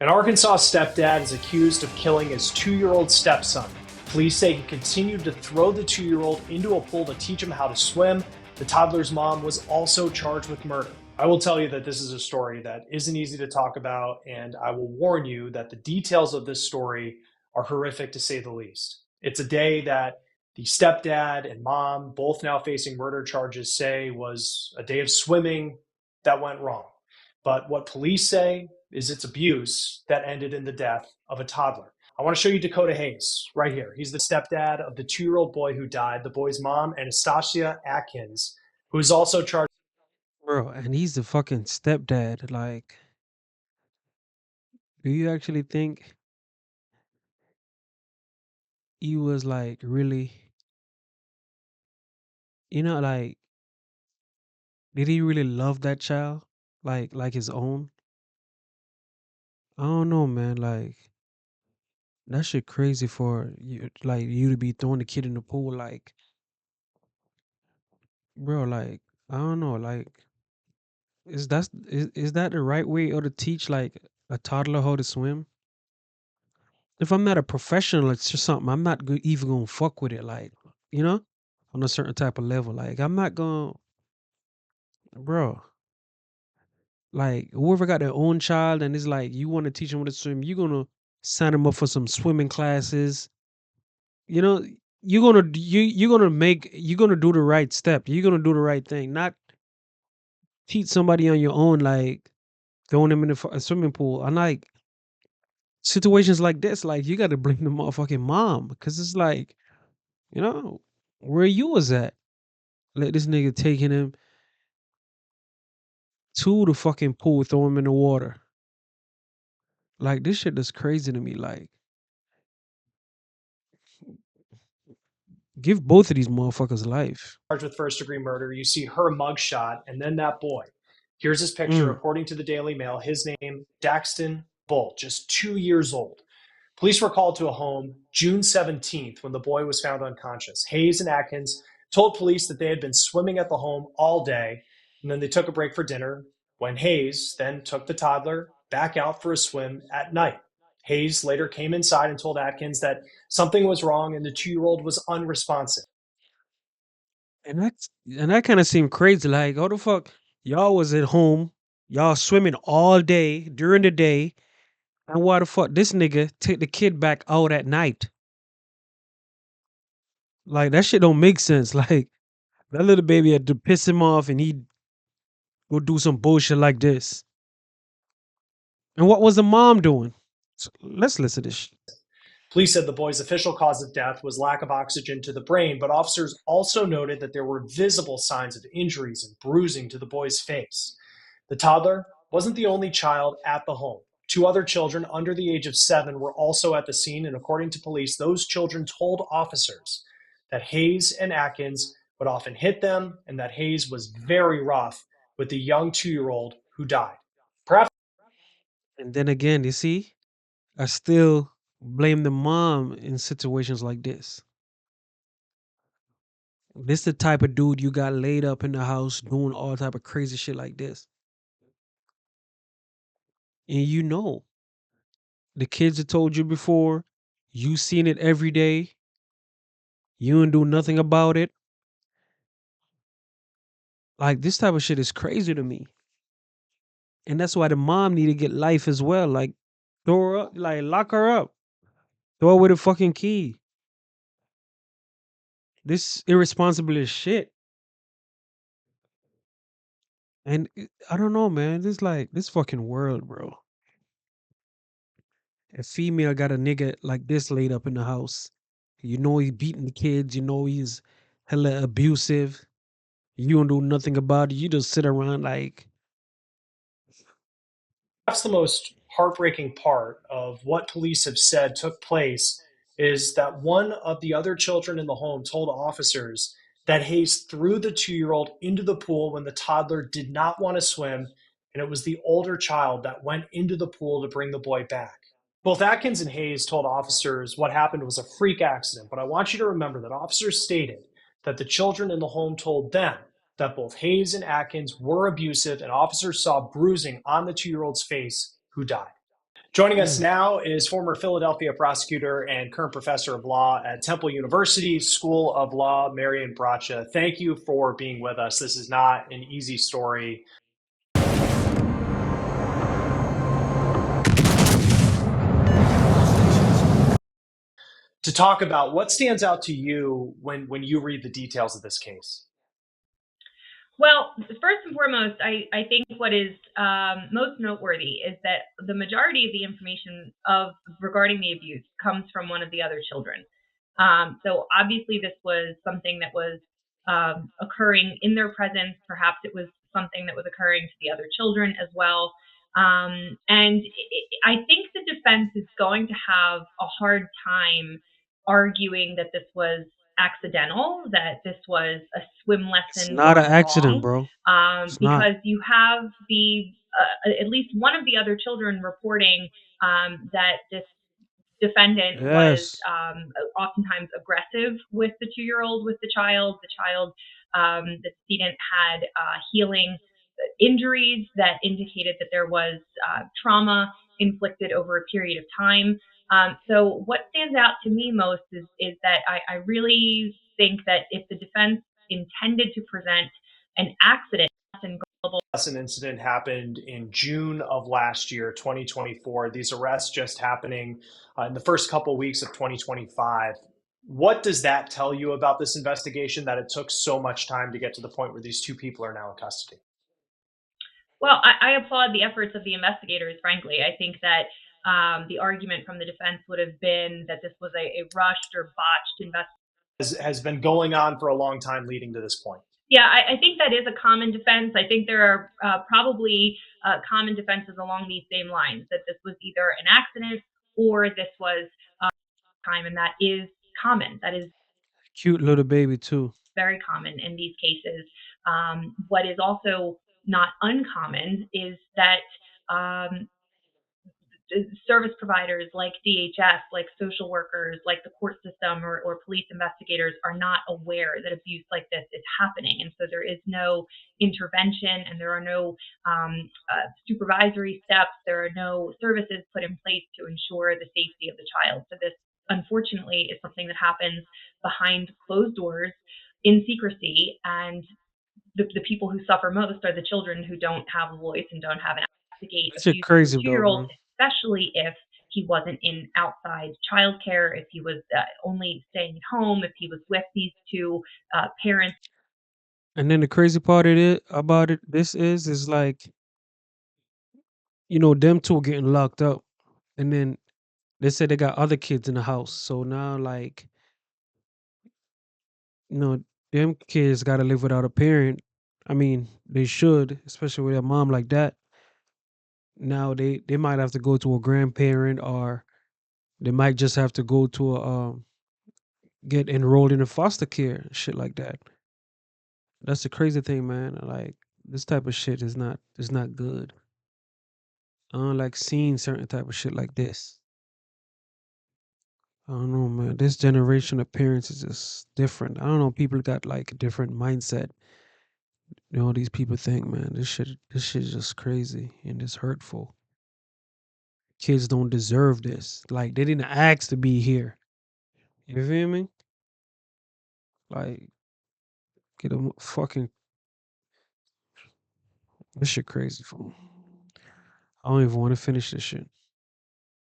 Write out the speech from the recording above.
An Arkansas stepdad is accused of killing his 2-year-old stepson. Police say he continued to throw the 2-year-old into a pool to teach him how to swim. The toddler's mom was also charged with murder. I will tell you that this is a story that isn't easy to talk about, and I will warn you that the details of this story are horrific to say the least. It's a day that the stepdad and mom, both now facing murder charges, say was a day of swimming that went wrong. But what police say is it's abuse that ended in the death of a toddler. I want to show you Dakota Hayes right here. He's the stepdad of the 2-year-old boy who died. The boy's mom, Anastasia Atkins, who is also charged. Bro, and he's the fucking stepdad. Like, do you actually think he was like really, like, did he really love that child? Like his own? I don't know, man. Like, that shit crazy for you, like, you to be throwing the kid in the pool. Like, bro, like, I don't know. Like, is that the right way or to teach like a toddler how to swim? If I'm not a professional, it's just something I'm not even gonna fuck with it. Like, you know, on a certain type of level. Like, I'm not gonna, bro. Like, whoever got their own child and is like, you want to teach them how to swim, you're gonna sign them up for some swimming classes. You know, you're gonna do the right step. You're gonna do the right thing, not teach somebody on your own, like throwing them in the a swimming pool. And like situations like this, like you got to blame the motherfucking mom because it's like, you know, where you was at. Let this nigga taking him to the fucking pool, throw him in the water. Like this shit is crazy to me. Like, give both of these motherfuckers life. With first-degree murder. You see her mugshot and then that boy. Here's his picture. Mm. According to the Daily Mail, his name, Daxton Bull, just 2 years old. Police were called to a home June 17th when the boy was found unconscious. Hayes and Atkins told police that they had been swimming at the home all day, and then they took a break for dinner when Hayes then took the toddler back out for a swim at night. Hayes later came inside and told Atkins that something was wrong and the 2-year-old was unresponsive. And that kind of seemed crazy. Like, how the fuck y'all was at home, y'all swimming all day during the day, and why the fuck this nigga take the kid back out at night? Like that shit don't make sense. Like that little baby had to piss him off, and he go do some bullshit like this. And what was the mom doing? So let's listen to this shit. Police said the boy's official cause of death was lack of oxygen to the brain, but officers also noted that there were visible signs of injuries and bruising to the boy's face. The toddler wasn't the only child at the home. 2 other children under the age of 7 were also at the scene, and according to police, those children told officers that Hayes and Atkins would often hit them and that Hayes was very rough with the young 2-year-old who died. Perhaps And then again, you see, I still blame the mom in situations like this. This the type of dude you got laid up in the house doing all type of crazy shit like this. And you know, the kids that told you before, you seen it every day, you ain't do nothing about it. Like this type of shit is crazy to me. And that's why the mom need to get life as well. Like throw her up, like lock her up. Throw her with a fucking key. This irresponsible as shit. And I don't know, man. This like this fucking world, bro. A female got a nigga like this laid up in the house. You know he's beating the kids. You know he's hella abusive. You don't do nothing about it. You just sit around like, the most heartbreaking part of what police have said took place is that one of the other children in the home told officers that Hayes threw the 2-year-old into the pool when the toddler did not want to swim, and it was the older child that went into the pool to bring the boy back. Both Atkins and Hayes told officers what happened was a freak accident, but I want you to remember that officers stated that the children in the home told them that both Hayes and Atkins were abusive, and officers saw bruising on the 2-year-old's face who died. Joining us Mm. now is former Philadelphia prosecutor and current professor of law at Temple University School of Law, Marion Bracha. Thank you for being with us. This is not an easy story. To talk about what stands out to you when you read the details of this case. Well, first and foremost, I think what is most noteworthy is that the majority of the information regarding the abuse comes from one of the other children. So obviously, this was something that was occurring in their presence. Perhaps it was something that was occurring to the other children as well. And I think the defense is going to have a hard time arguing that this was accidental, that this was a swim It's lesson not an gone accident, wrong, bro. It's not. because you have at least one of the other children reporting that this defendant was Yes. oftentimes aggressive with the 2-year-old, with the child. The decedent had healing injuries that indicated that there was trauma inflicted over a period of time. So what stands out to me most is that I really think that if the defense intended to present an accident and An incident happened in June of last year, 2024. These arrests just happening in the first couple weeks of 2025. What does that tell you about this investigation, that it took so much time to get to the point where these two people are now in custody? Well, I applaud the efforts of the investigators, frankly. I think that the argument from the defense would have been that this was a rushed or botched investigation. Has been going on for a long time leading to this point. Yeah, I think that is a common defense. I think there are probably common defenses along these same lines, that this was either an accident or this was time, and that is common. That is Cute little baby too. very common in these cases. What is also not uncommon is that service providers like DHS, like social workers, like the court system or police investigators are not aware that abuse like this is happening. And so there is no intervention, and there are no supervisory steps. There are no services put in place to ensure the safety of the child. So this, unfortunately, is something that happens behind closed doors in secrecy. And the people who suffer most are the children who don't have a voice and don't have an investigate That shit abuse of the crazy though, 2-year-old, man. especially if he wasn't in outside childcare, if he was only staying at home, if he was with these two parents. And then the crazy part of it about it, this is like, them two getting locked up, and then they said they got other kids in the house. So now, like, you know, them kids got to live without a parent. I mean, they should, especially with a mom like that. Now they might have to go to a grandparent, or they might just have to go to get enrolled in a foster care, shit like that. That's the crazy thing, man. Like, this type of shit is not good. I don't like seeing certain type of shit like this. I don't know, man. This generation of parents is just different. I don't know. People got like a different mindset. These people think, man, this shit is just crazy and it's hurtful. Kids don't deserve this. Like, they didn't ask to be here. You feel me? Like, get a fucking this shit crazy, fool. I don't even want to finish this shit.